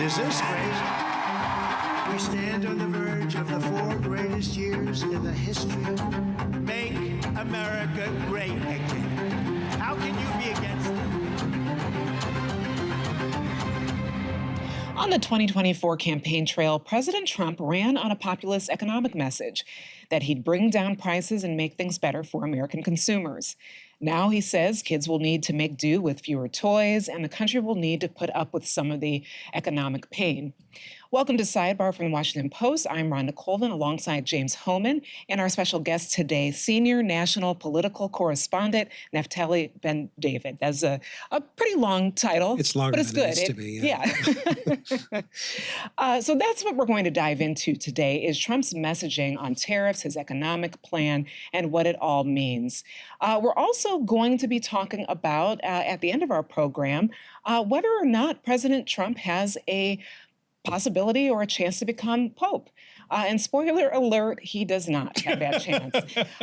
Is this crazy? We stand on the verge of the 4 greatest years in the history of Make America Great Again. How can you be against it? On the 2024 campaign trail, President Trump ran on a populist economic message that he'd bring down prices and make things better for American consumers. Now he says kids will need to make do with fewer toys and the country will need to put up with some of the economic pain. Welcome to Sidebar from the Washington Post. I'm Rhonda Colvin alongside James Hohmann and our special guest today, senior national political correspondent Naftali Bendavid. That's a pretty long title. It's longer but it's than good. It needs to be. Yeah. So that's what we're going to dive into today is Trump's messaging on tariffs, his economic plan, and what it all means. We're also going to be talking about, at the end of our program, whether or not President Trump has a possibility or a chance to become Pope. And spoiler alert, he does not have that chance.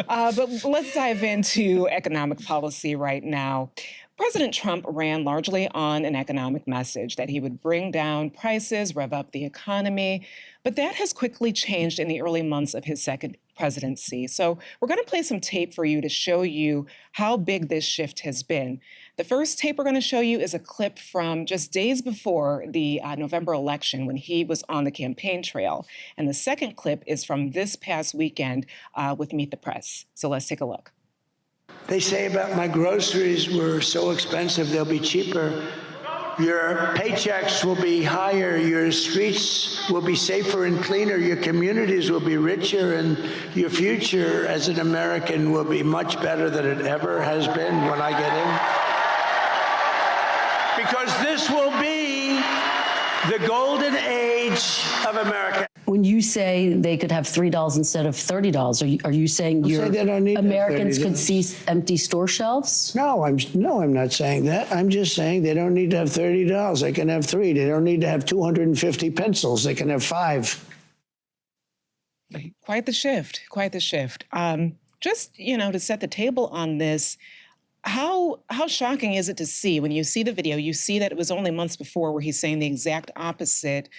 But let's dive into economic policy right now. President Trump ran largely on an economic message that he would bring down prices, rev up the economy, but that has quickly changed in the early months of his second presidency. So we're going to play some tape for you to show you how big this shift has been. The first tape we're going to show you is a clip from just days before the November election when he was on the campaign trail. And the second clip is from this past weekend with Meet the Press. So let's take a look. They say about my groceries were so expensive, they'll be cheaper. Your paychecks will be higher, your streets will be safer and cleaner, your communities will be richer, and your future as an American will be much better than it ever has been when I get in. Because this will be the golden age of America. When you say they could have $3 instead of $30, are you saying Americans could see empty store shelves? No, I'm not saying that. I'm just saying they don't need to have $30. They can have 3. They don't need to have 250 pencils. They can have 5. Quite the shift. Quite the shift. Just, to set the table on this, how shocking is it to see when you see the video, you see that it was only months before where he's saying the exact opposite.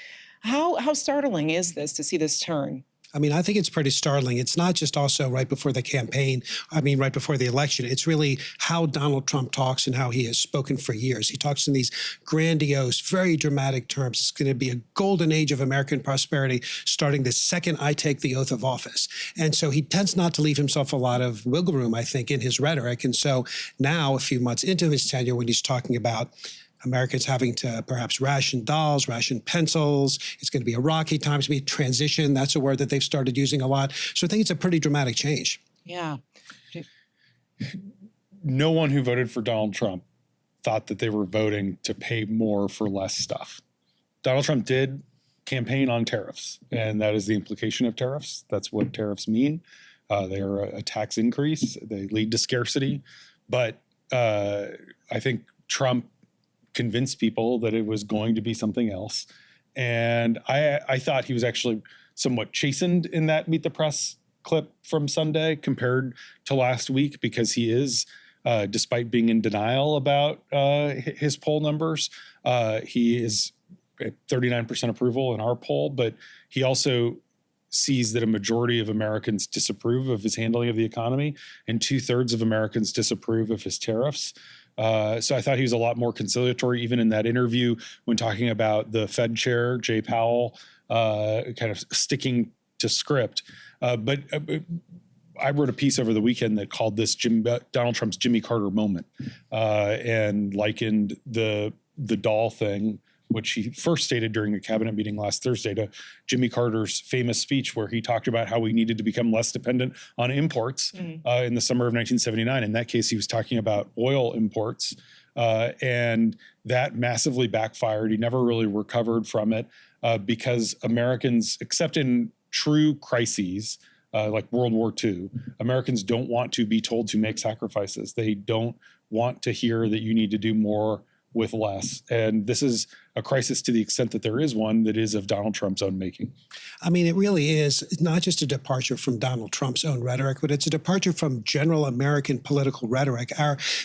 How startling is this to see this turn? I mean, I think it's pretty startling. It's not just also right before the campaign, right before the election. It's really how Donald Trump talks and how he has spoken for years. He talks in these grandiose, very dramatic terms. It's going to be a golden age of American prosperity starting the second I take the oath of office. And so he tends not to leave himself a lot of wiggle room, I think, in his rhetoric. And so now, a few months into his tenure, when he's talking about Americans having to perhaps ration dolls, ration pencils. It's going to be a rocky time. It's going to be transition. That's a word that they've started using a lot. So I think it's a pretty dramatic change. Yeah. No one who voted for Donald Trump thought that they were voting to pay more for less stuff. Donald Trump did campaign on tariffs, and that is the implication of tariffs. That's what tariffs mean. They are a tax increase. They lead to scarcity. But I think Trump convinced people that it was going to be something else. And I thought he was actually somewhat chastened in that Meet the Press clip from Sunday compared to last week, because he is, despite being in denial about his poll numbers, he is at 39% approval in our poll, but he also sees that a majority of Americans disapprove of his handling of the economy, and 2/3 of Americans disapprove of his tariffs. So I thought he was a lot more conciliatory, even in that interview when talking about the Fed chair, Jay Powell, kind of sticking to script. But I wrote a piece over the weekend that called this Donald Trump's Jimmy Carter moment, and likened the doll thing, which he first stated during a cabinet meeting last Thursday, to Jimmy Carter's famous speech where he talked about how we needed to become less dependent on imports in the summer of 1979. In that case, he was talking about oil imports, and that massively backfired. He never really recovered from it because Americans, except in true crises like World War II, Americans don't want to be told to make sacrifices. They don't want to hear that you need to do more with less. And this is a crisis, to the extent that there is one, that is of Donald Trump's own making. I mean, it really is not just a departure from Donald Trump's own rhetoric, but it's a departure from general American political rhetoric.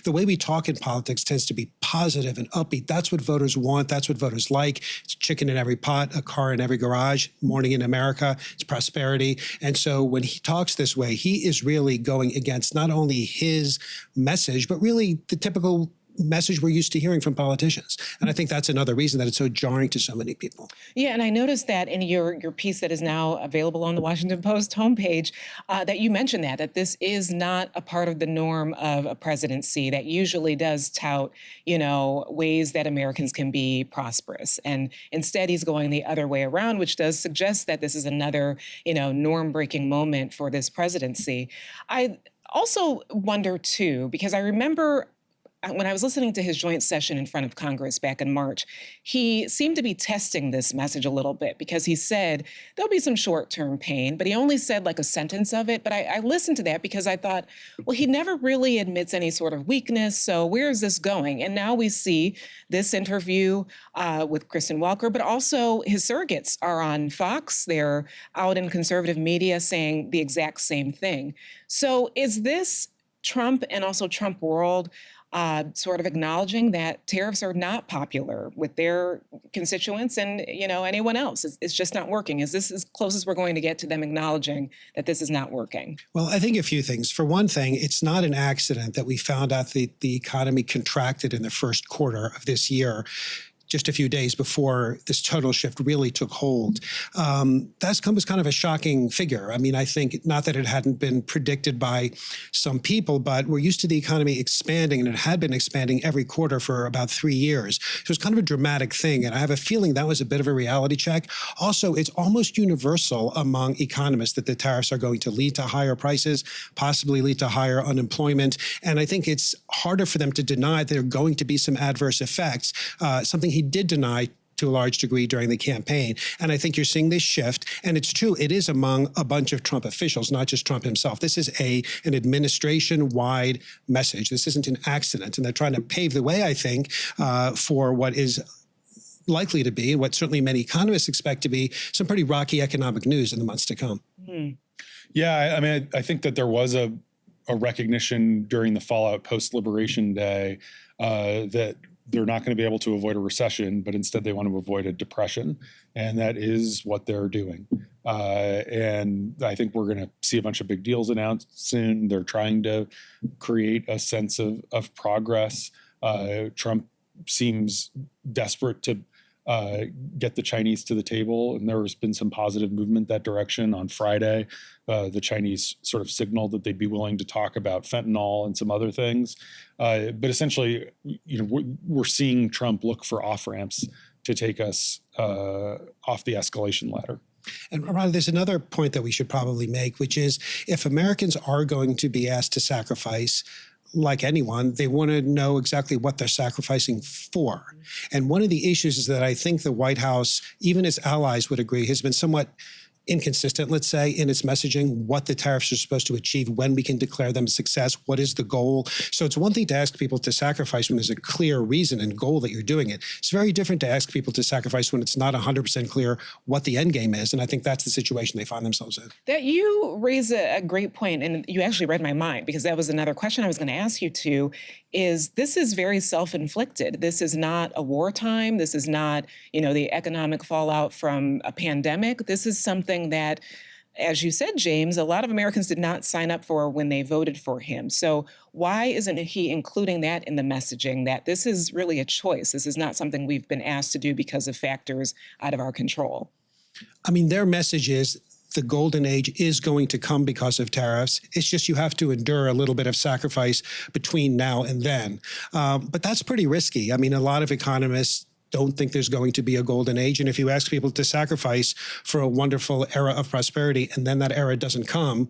The way we talk in politics tends to be positive and upbeat. That's what voters want. That's what voters like. It's chicken in every pot, a car in every garage, morning in America. It's prosperity. And so when he talks this way, he is really going against not only his message, but really the typical message we're used to hearing from politicians. And I think that's another reason that it's so jarring to so many people. Yeah, and I noticed that in your piece that is now available on the Washington Post homepage, that you mentioned that this is not a part of the norm of a presidency that usually does tout, ways that Americans can be prosperous. And instead, he's going the other way around, which does suggest that this is another, norm-breaking moment for this presidency. I also wonder, too, because I remember when I was listening to his joint session in front of Congress back in March, he seemed to be testing this message a little bit because he said there'll be some short-term pain, but he only said like a sentence of it. But I listened to that because I thought, well, he never really admits any sort of weakness. So where is this going? And now we see this interview with Kristen Welker, but also his surrogates are on Fox. They're out in conservative media saying the exact same thing. So is this Trump and also Trump world sort of acknowledging that tariffs are not popular with their constituents and, anyone else? It's just not working. Is this as close as we're going to get to them acknowledging that this is not working? Well, I think a few things. For one thing, it's not an accident that we found out the economy contracted in the first quarter of this year, just a few days before this total shift really took hold. That's was kind of a shocking figure. I mean, I think not that it hadn't been predicted by some people, but we're used to the economy expanding, and it had been expanding every quarter for about 3 years. So it was kind of a dramatic thing, and I have a feeling that was a bit of a reality check. Also, it's almost universal among economists that the tariffs are going to lead to higher prices, possibly lead to higher unemployment, and I think it's harder for them to deny there are going to be some adverse effects, something he did deny to a large degree during the campaign. And I think you're seeing this shift. And it's true, it is among a bunch of Trump officials, not just Trump himself. This is an administration-wide message. This isn't an accident. And they're trying to pave the way, I think, for what is likely to be, what certainly many economists expect to be, some pretty rocky economic news in the months to come. Mm. Yeah, I mean, I think that there was a recognition during the fallout post-Liberation Day that they're not going to be able to avoid a recession, but instead they want to avoid a depression. And that is what they're doing. And I think we're going to see a bunch of big deals announced soon. They're trying to create a sense of progress. Trump seems desperate to get the Chinese to the table, and there has been some positive movement that direction. On Friday, the Chinese sort of signaled that they'd be willing to talk about fentanyl and some other things. But essentially, we're seeing Trump look for off-ramps to take us off the escalation ladder. And Rhonda, there's another point that we should probably make, which is if Americans are going to be asked to sacrifice, like anyone, they want to know exactly what they're sacrificing for. And one of the issues is that I think the White House, even its allies would agree, has been somewhat inconsistent, let's say, in its messaging, what the tariffs are supposed to achieve, when we can declare them a success, what is the goal. So it's one thing to ask people to sacrifice when there's a clear reason and goal that you're doing it. It's very different to ask people to sacrifice when it's not 100% clear what the end game is. And I think that's the situation they find themselves in. That you raise a great point, and you actually read my mind, because that was another question I was going to ask you too, is this is very self-inflicted. This is not a wartime. This is not, the economic fallout from a pandemic. This is something that, as you said, James, a lot of Americans did not sign up for when they voted for him. So why isn't he including that in the messaging, that this is really a choice? This is not something we've been asked to do because of factors out of our control. I mean, their message is the golden age is going to come because of tariffs. It's just you have to endure a little bit of sacrifice between now and then. But that's pretty risky. I mean, a lot of economists don't think there's going to be a golden age. And if you ask people to sacrifice for a wonderful era of prosperity and then that era doesn't come,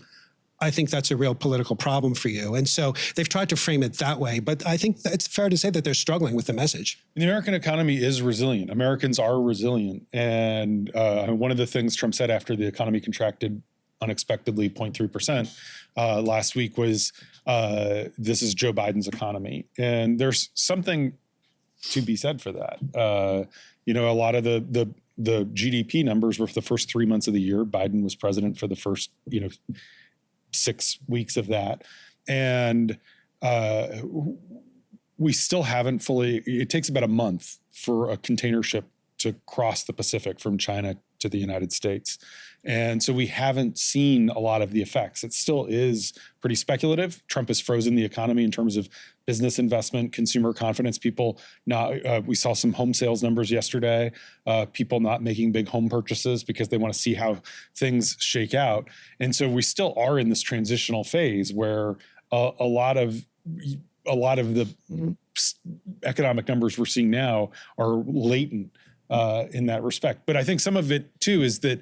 I think that's a real political problem for you. And so they've tried to frame it that way. But I think it's fair to say that they're struggling with the message. The American economy is resilient. Americans are resilient. And one of the things Trump said after the economy contracted unexpectedly 0.3% last week was, this is Joe Biden's economy. And there's something to be said for that. A lot of the GDP numbers were for the first 3 months of the year. Biden was president for the first 6 weeks of that, and we still haven't fully. It takes about a month for a container ship to cross the Pacific from China to the United States. And so we haven't seen a lot of the effects. It still is pretty speculative. Trump has frozen the economy in terms of business investment, consumer confidence. People not, we saw some home sales numbers yesterday, people not making big home purchases because they want to see how things shake out. And so we still are in this transitional phase where a lot of the economic numbers we're seeing now are latent in that respect. But I think some of it too is that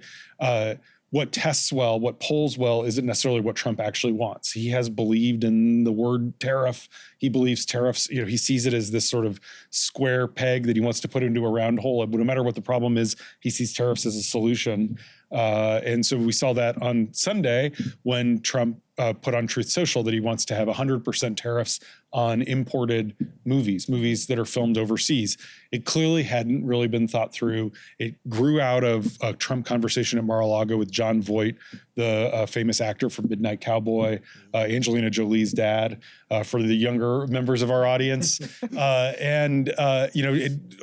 what tests well, what polls well, isn't necessarily what Trump actually wants. He has believed in the word tariff. He believes tariffs, he sees it as this sort of square peg that he wants to put into a round hole. But no matter what the problem is, he sees tariffs as a solution. And so we saw that on Sunday when Trump put on Truth Social that he wants to have 100% tariffs on imported movies that are filmed overseas. It clearly hadn't really been thought through. It grew out of a Trump conversation at Mar-a-Lago with John Voight, the famous actor from Midnight Cowboy, Angelina Jolie's dad, for the younger members of our audience.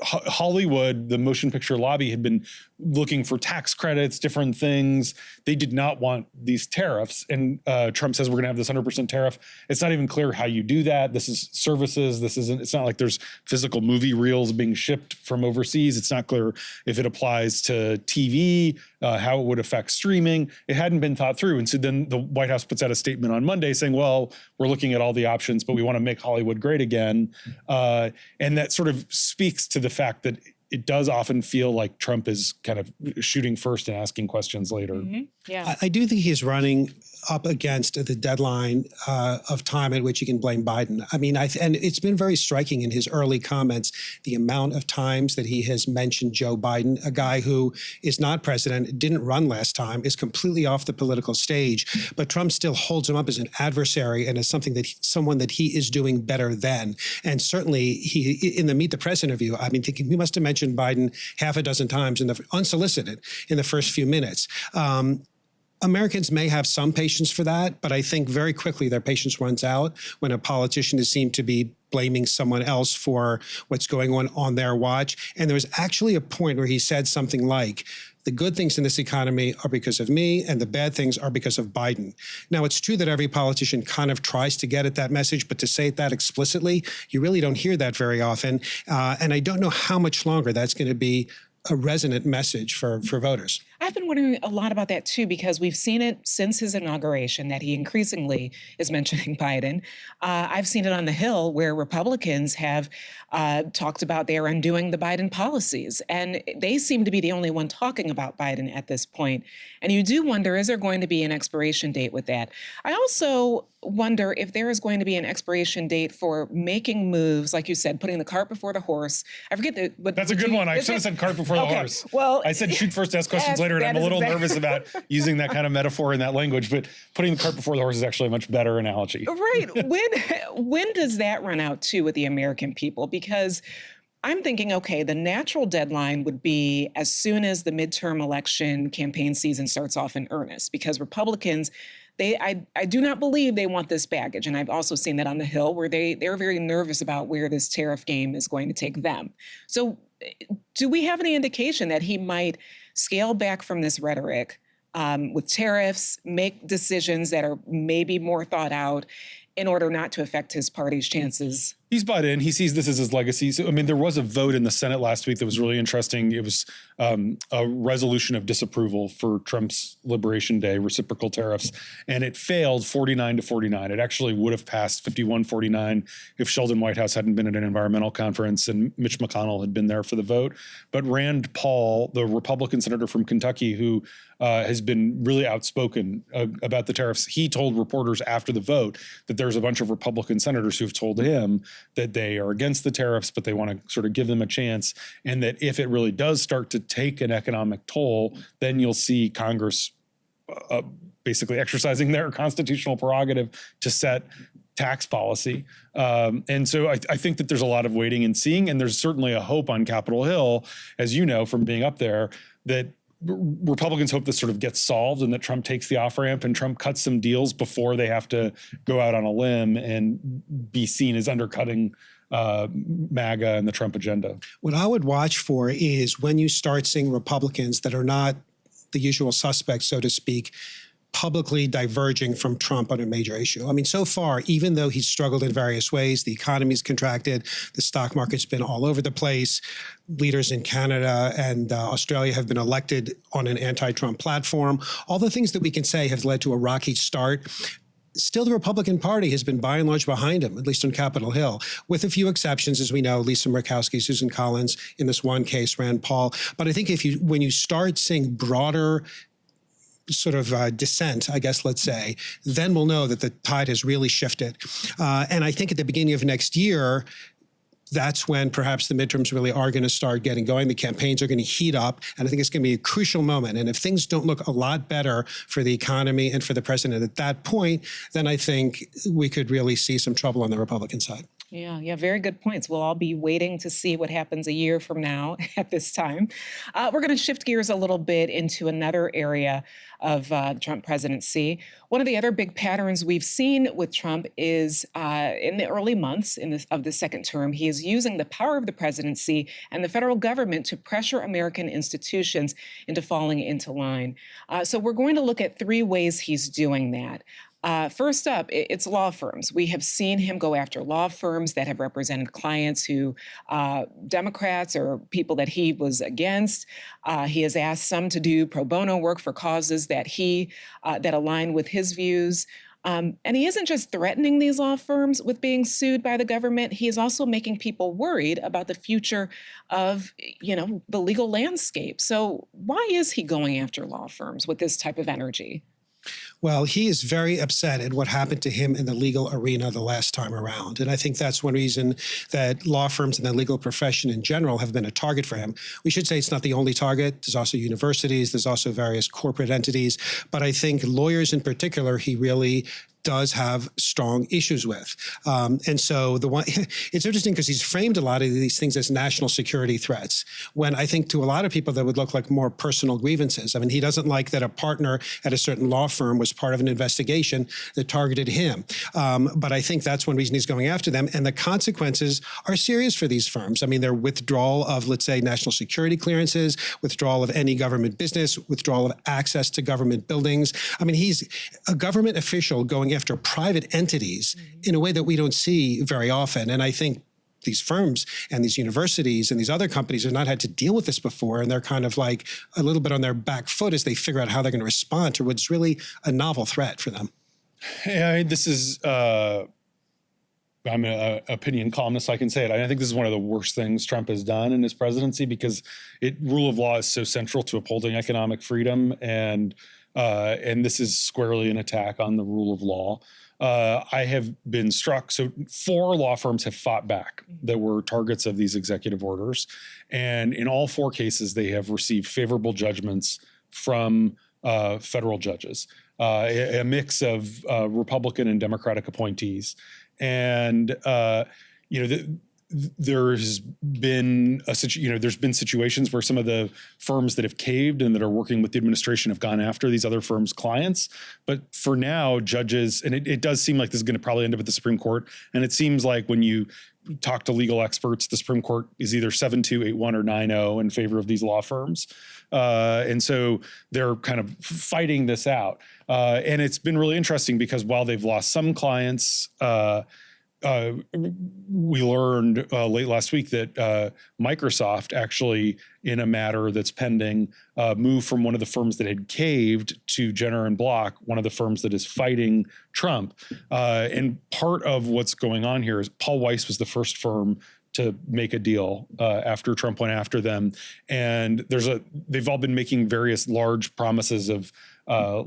Hollywood, the motion picture lobby, had been looking for tax credits, different things. They did not want these tariffs. And Trump says we're going to have this 100% tariff. It's not even clear how you do that. This is services. It's not like there's physical movie reels being shipped from overseas. It's not clear if it applies to TV, how it would affect streaming. It hadn't been thought through. And so then the White House puts out a statement on Monday saying, well, we're looking at all the options, but we want to make Hollywood great again. And that sort of speaks to the fact that it does often feel like Trump is kind of shooting first and asking questions later. Mm-hmm. Yeah, I do think he's running up against the deadline of time at which he can blame Biden. I mean, and it's been very striking in his early comments, the amount of times that he has mentioned Joe Biden, a guy who is not president, didn't run last time, is completely off the political stage, but Trump still holds him up as an adversary and as someone that he is doing better than. And certainly he, in the Meet the Press interview, I mean, he must have mentioned Biden half a dozen times unsolicited in the first few minutes. Americans may have some patience for that, but I think very quickly their patience runs out when a politician is seen to be blaming someone else for what's going on their watch. And there was actually a point where he said something like, the good things in this economy are because of me, and the bad things are because of Biden. Now, it's true that every politician kind of tries to get at that message, but to say it that explicitly, you really don't hear that very often. And I don't know how much longer that's going to be a resonant message for voters. I've been wondering a lot about that too, because we've seen it since his inauguration that he increasingly is mentioning Biden. I've seen it on the Hill where Republicans have talked about they are undoing the Biden policies, and they seem to be the only one talking about Biden at this point. And you do wonder, is there going to be an expiration date with that? I also wonder if there is going to be an expiration date for making moves, like you said, putting the cart before the horse. I forget but that's a good one. I should have said cart before the horse. Well, I said shoot first, ask questions later, and I'm a little nervous about using that kind of metaphor in that language, but putting the cart before the horse is actually a much better analogy. Right. When does that run out too with the American people? Because I'm thinking, okay, the natural deadline would be as soon as the midterm election campaign season starts off in earnest, because Republicans, I do not believe they want this baggage. And I've also seen that on the Hill where they're very nervous about where this tariff game is going to take them. So do we have any indication that he might scale back from this rhetoric with tariffs, make decisions that are maybe more thought out in order not to affect his party's chances? He's bought in. He sees this as his legacy. So, I mean, there was a vote in the Senate last week that was really interesting. It was a resolution of disapproval for Trump's Liberation Day reciprocal tariffs, and it failed 49-49. It actually would have passed 51-49 if Sheldon Whitehouse hadn't been at an environmental conference and Mitch McConnell had been there for the vote. But Rand Paul, the Republican senator from Kentucky, who has been really outspoken about the tariffs, he told reporters after the vote that there's a bunch of Republican senators who've told him that they are against the tariffs, but they want to sort of give them a chance, and that if it really does start to take an economic toll, then you'll see Congress basically exercising their constitutional prerogative to set tax policy. And so I think that there's a lot of waiting and seeing, and there's certainly a hope on Capitol Hill, as you know, from being up there, that Republicans hope this sort of gets solved and that Trump takes the off ramp and Trump cuts some deals before they have to go out on a limb and be seen as undercutting MAGA and the Trump agenda. What I would watch for is when you start seeing Republicans that are not the usual suspects, so to speak, publicly diverging from Trump on a major issue. I mean, so far, even though he's struggled in various ways, the economy's contracted, the stock market's been all over the place, leaders in Canada and Australia have been elected on an anti-Trump platform. All the things that we can say have led to a rocky start. Still, the Republican Party has been by and large behind him, at least on Capitol Hill, with a few exceptions, as we know, Lisa Murkowski, Susan Collins, in this one case, Rand Paul. But I think when you start seeing broader sort of dissent, I guess, let's say, then we'll know that the tide has really shifted. And I think at the beginning of next year, that's when perhaps the midterms really are going to start getting going. The campaigns are going to heat up, and I think it's going to be a crucial moment. And if things don't look a lot better for the economy and for the president at that point, then I think we could really see some trouble on the Republican side. Yeah, very good points. We'll all be waiting to see what happens a year from now at this time. We're going to shift gears a little bit into another area of the Trump presidency. One of the other big patterns we've seen with Trump is in the early months of the second term, he is using the power of the presidency and the federal government to pressure American institutions into falling into line. So we're going to look at three ways he's doing that. First up, it's law firms. We have seen him go after law firms that have represented clients who, Democrats or people that he was against. He has asked some to do pro bono work for causes that that align with his views. And he isn't just threatening these law firms with being sued by the government. He is also making people worried about the future of, the legal landscape. So why is he going after law firms with this type of energy? Well, he is very upset at what happened to him in the legal arena the last time around. And I think that's one reason that law firms and the legal profession in general have been a target for him. We should say it's not the only target. There's also universities. There's also various corporate entities. But I think lawyers in particular, he really does have strong issues with. And so it's interesting because he's framed a lot of these things as national security threats, when I think to a lot of people that would look like more personal grievances. I mean, he doesn't like that a partner at a certain law firm was part of an investigation that targeted him. But I think that's one reason he's going after them. And the consequences are serious for these firms. I mean, their withdrawal of, let's say, national security clearances, withdrawal of any government business, withdrawal of access to government buildings. I mean, he's a government official going after private entities in a way that we don't see very often. And I think these firms and these universities and these other companies have not had to deal with this before, and they're kind of like a little bit on their back foot as they figure out how they're going to respond to what's really a novel threat for them. Yeah, this is, I'm an opinion columnist, so I can say it. I think this is one of the worst things Trump has done in his presidency, because rule of law is so central to upholding economic freedom, and this is squarely an attack on the rule of law. I have been struck. So 4 law firms have fought back that were targets of these executive orders. And in all 4 cases, they have received favorable judgments from federal judges, a mix of Republican and Democratic appointees. And, there's been there's been situations where some of the firms that have caved and that are working with the administration have gone after these other firms' clients. But for now, judges, and it does seem like this is going to probably end up at the Supreme Court. And it seems like when you talk to legal experts, the Supreme Court is either 7-2, 8-1, or 9-0 in favor of these law firms. And so they're kind of fighting this out. And it's been really interesting because while they've lost some clients, we learned late last week that Microsoft actually, in a matter that's pending, moved from one of the firms that had caved to Jenner and Block, one of the firms that is fighting Trump. And part of what's going on here is Paul Weiss was the first firm to make a deal after Trump went after them. And they've all been making various large promises of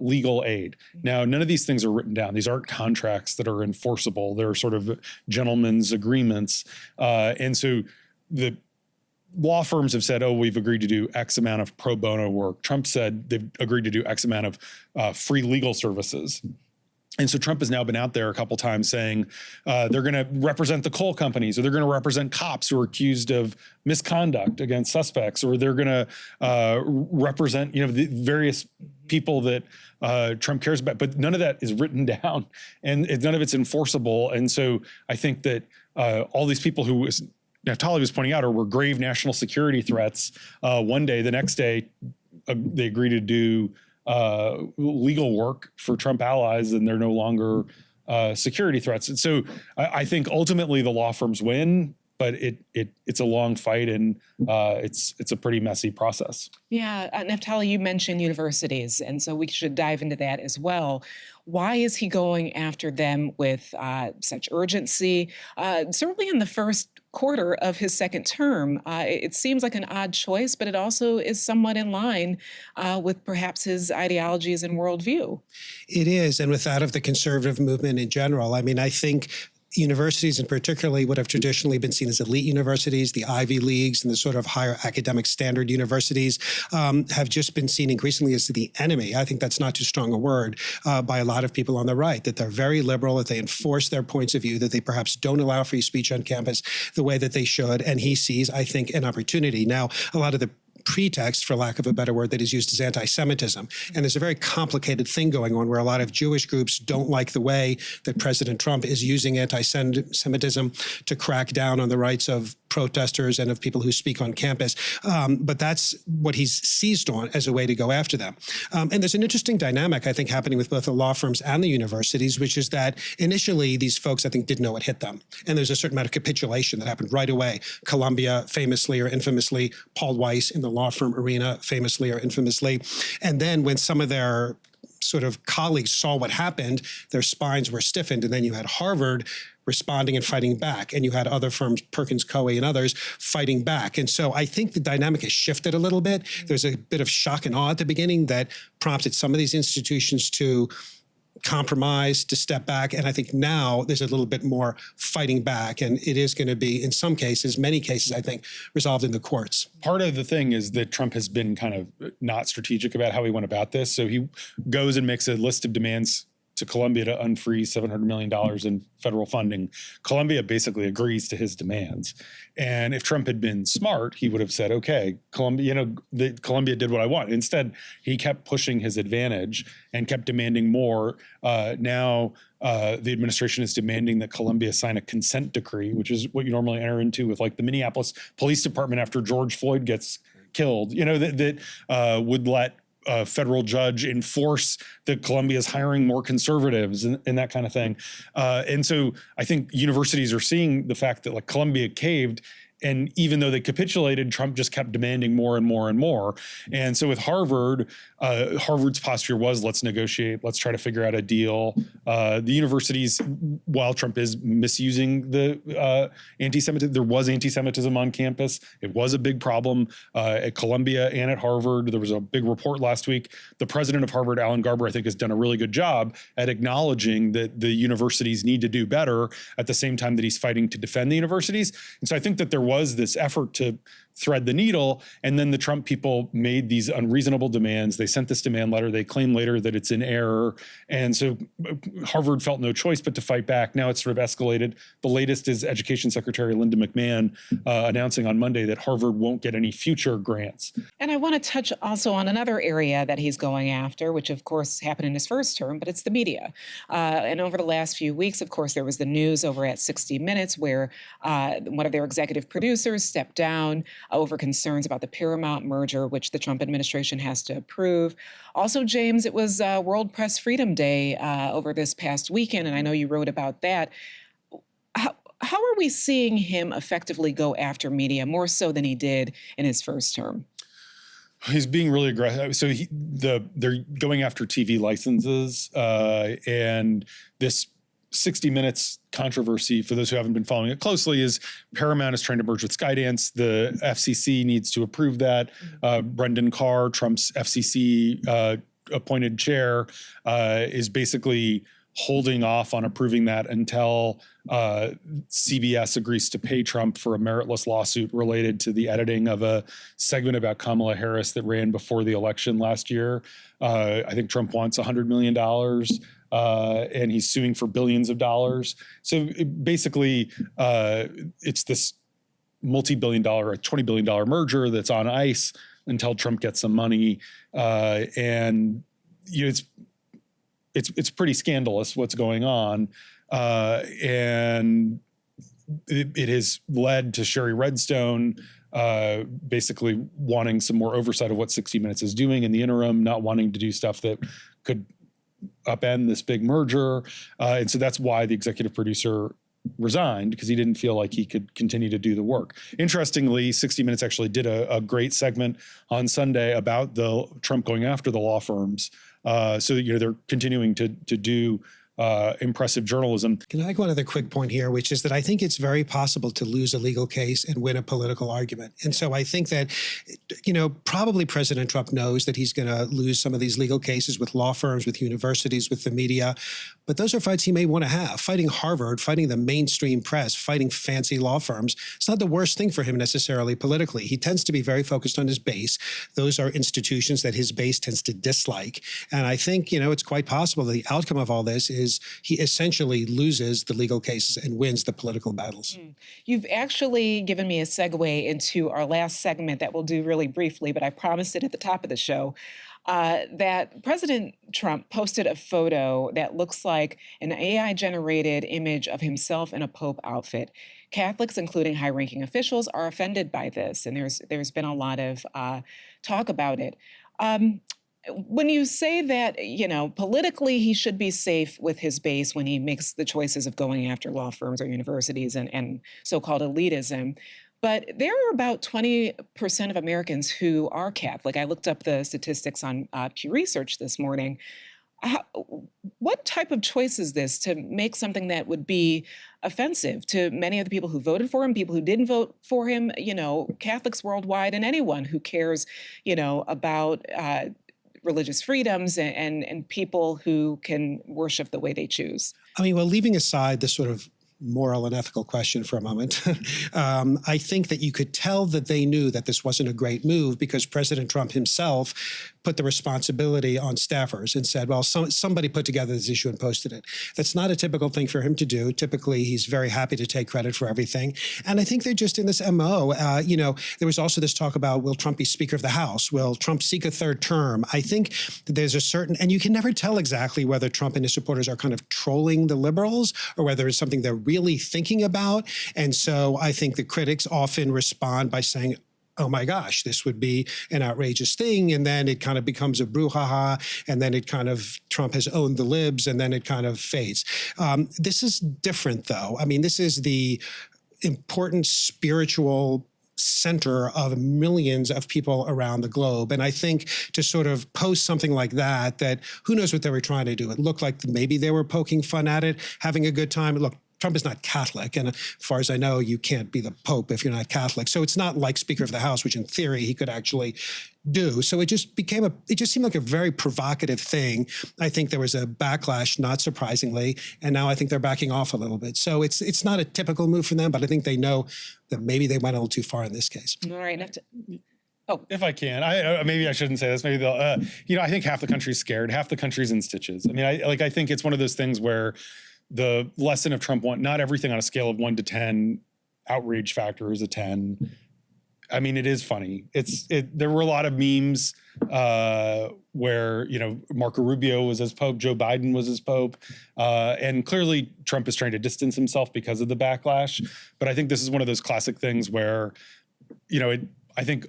legal aid. Now, none of these things are written down. These aren't contracts that are enforceable. They're sort of gentlemen's agreements. And so the law firms have said, oh, we've agreed to do X amount of pro bono work. Trump said they've agreed to do X amount of free legal services. And so Trump has now been out there a couple times saying they're going to represent the coal companies, or they're going to represent cops who are accused of misconduct against suspects, or they're going to represent, the various people that Trump cares about. But none of that is written down, and none of it's enforceable. And so I think that all these people who Naftali was pointing out were grave national security threats. One day, the next day, they agree to do legal work for Trump allies, and they're no longer security threats. And so I think ultimately the law firms win, but it's a long fight, and it's a pretty messy process. Yeah, Naftali, you mentioned universities, and so we should dive into that as well. Why is he going after them with such urgency? Certainly in the first quarter of his second term, it seems like an odd choice, but it also is somewhat in line with perhaps his ideologies and worldview. It is, and with that of the conservative movement in general. I mean, I think universities, and particularly what have traditionally been seen as elite universities, the Ivy Leagues and the sort of higher academic standard universities, have just been seen increasingly as the enemy. I think that's not too strong a word by a lot of people on the right, that they're very liberal, that they enforce their points of view, that they perhaps don't allow free speech on campus the way that they should. And he sees, I think, an opportunity. Now, a lot of the pretext, for lack of a better word, that is used as anti-Semitism. And there's a very complicated thing going on where a lot of Jewish groups don't like the way that President Trump is using anti-Semitism to crack down on the rights of protesters and of people who speak on campus. But that's what he's seized on as a way to go after them. And there's an interesting dynamic, I think, happening with both the law firms and the universities, which is that initially these folks, I think, didn't know what hit them. And there's a certain amount of capitulation that happened right away. Columbia, famously or infamously, Paul Weiss in the law firm arena, famously or infamously. And then when some of their sort of colleagues saw what happened, their spines were stiffened. And then you had Harvard responding and fighting back. And you had other firms, Perkins Coie and others, fighting back. And so I think the dynamic has shifted a little bit. There's a bit of shock and awe at the beginning that prompted some of these institutions to compromise, to step back. And I think now there's a little bit more fighting back. And it is going to be, in some cases, many cases, I think, resolved in the courts. Part of the thing is that Trump has been kind of not strategic about how he went about this. So he goes and makes a list of demands to Columbia to unfreeze $700 million in federal funding. Columbia basically agrees to his demands. And if Trump had been smart, he would have said, okay, Columbia did what I want. Instead, he kept pushing his advantage and kept demanding more. Now, the administration is demanding that Columbia sign a consent decree, which is what you normally enter into with like the Minneapolis Police Department after George Floyd gets killed, that would let a federal judge enforce that Columbia is hiring more conservatives and that kind of thing. And so I think universities are seeing the fact that like Columbia caved, and even though they capitulated, Trump just kept demanding more and more and more. And so with Harvard, Harvard's posture was, let's negotiate, let's try to figure out a deal. The universities, while Trump is misusing the anti-Semitism, there was anti-Semitism on campus. It was a big problem at Columbia and at Harvard. There was a big report last week. The president of Harvard, Alan Garber, I think has done a really good job at acknowledging that the universities need to do better at the same time that he's fighting to defend the universities. And so I think that there was this effort to thread the needle, and then the Trump people made these unreasonable demands. They sent this demand letter. They claim later that it's in error. And so Harvard felt no choice but to fight back. Now it's sort of escalated. The latest is Education Secretary Linda McMahon announcing on Monday that Harvard won't get any future grants. And I want to touch also on another area that he's going after, which of course happened in his first term, but it's the media. And over the last few weeks, of course, there was the news over at 60 Minutes where one of their executive producers stepped down over concerns about the Paramount merger, which the Trump administration has to approve. Also, James, it was World Press Freedom Day over this past weekend, and I know you wrote about that. How are we seeing him effectively go after media, more so than he did in his first term? He's being really aggressive. So they're going after TV licenses, and this 60 Minutes controversy, for those who haven't been following it closely, is Paramount is trying to merge with Skydance. The FCC needs to approve that. Brendan Carr, Trump's FCC appointed chair, is basically holding off on approving that until CBS agrees to pay Trump for a meritless lawsuit related to the editing of a segment about Kamala Harris that ran before the election last year. I think Trump wants $100 million, and he's suing for billions of dollars. So basically, it's this multi-billion dollar, $20 billion merger that's on ice until Trump gets some money. And it's pretty scandalous what's going on. And it has led to Sherry Redstone basically wanting some more oversight of what 60 Minutes is doing in the interim, not wanting to do stuff that could upend this big merger. And so that's why the executive producer resigned, because he didn't feel like he could continue to do the work. Interestingly, 60 Minutes actually did a great segment on Sunday about the Trump going after the law firms. So they're continuing to do impressive journalism. Can I make one other quick point here, which is that I think it's very possible to lose a legal case and win a political argument. And so I think that, probably President Trump knows that he's going to lose some of these legal cases with law firms, with universities, with the media. But those are fights he may want to have. Fighting Harvard, fighting the mainstream press, fighting fancy law firms. It's not the worst thing for him necessarily politically. He tends to be very focused on his base. Those are institutions that his base tends to dislike. And I think, it's quite possible that the outcome of all this is he essentially loses the legal cases and wins the political battles. You've actually given me a segue into our last segment that we'll do really briefly, but I promised it at the top of the show. That President Trump posted a photo that looks like an AI-generated image of himself in a Pope outfit. Catholics, including high-ranking officials, are offended by this, and there's been a lot of talk about it. When you say that, politically he should be safe with his base when he makes the choices of going after law firms or universities and so-called elitism, but there are about 20% of Americans who are Catholic. I looked up the statistics on Pew Research this morning. What type of choice is this to make something that would be offensive to many of the people who voted for him, people who didn't vote for him, Catholics worldwide, and anyone who cares, about religious freedoms and people who can worship the way they choose? Leaving aside the sort of moral and ethical question for a moment, I think that you could tell that they knew that this wasn't a great move because President Trump himself put the responsibility on staffers and said, well, somebody put together this issue and posted it. That's not a typical thing for him to do. Typically, he's very happy to take credit for everything. And I think they're just in this MO. There was also this talk about, will Trump be Speaker of the House? Will Trump seek a third term? I think that there's a certain, and you can never tell exactly whether Trump and his supporters are kind of trolling the liberals or whether it's something they're really thinking about. And so I think the critics often respond by saying, oh my gosh, this would be an outrageous thing. And then it kind of becomes a brouhaha. And then it kind of, Trump has owned the libs and then it kind of fades. This is different though. This is the important spiritual center of millions of people around the globe. And I think to sort of post something like that who knows what they were trying to do. It looked like maybe they were poking fun at it, having a good time. Look, Trump is not Catholic. And as far as I know, you can't be the Pope if you're not Catholic. So it's not like Speaker of the House, which in theory he could actually do. So it just seemed like a very provocative thing. I think there was a backlash, not surprisingly. And now I think they're backing off a little bit. So it's not a typical move for them, but I think they know that maybe they went a little too far in this case. All right. If I can, maybe I shouldn't say this. Maybe they'll, I think half the country's scared. Half the country's in stitches. I think it's one of those things where the lesson of Trump not everything on a scale of 1 to 10, outrage factor is a 10. It is funny. There were a lot of memes where, Marco Rubio was as Pope, Joe Biden was as Pope. And clearly Trump is trying to distance himself because of the backlash. But I think this is one of those classic things where, I think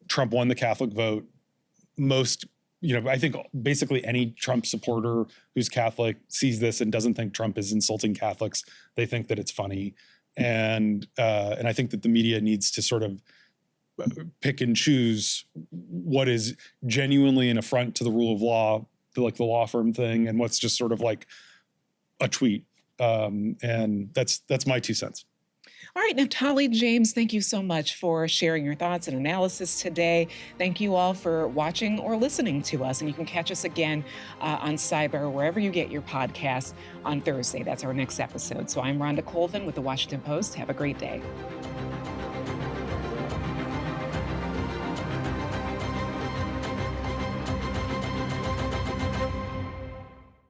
Trump won the Catholic vote. I think basically any Trump supporter who's Catholic sees this and doesn't think Trump is insulting Catholics. They think that it's funny. And I think that the media needs to sort of pick and choose what is genuinely an affront to the rule of law, like the law firm thing, and what's just sort of like a tweet. And that's my 2 cents. All right, Naftali, James, thank you so much for sharing your thoughts and analysis today. Thank you all for watching or listening to us. And you can catch us again on Cyber, wherever you get your podcasts on Thursday. That's our next episode. So I'm Rhonda Colvin with the Washington Post. Have a great day.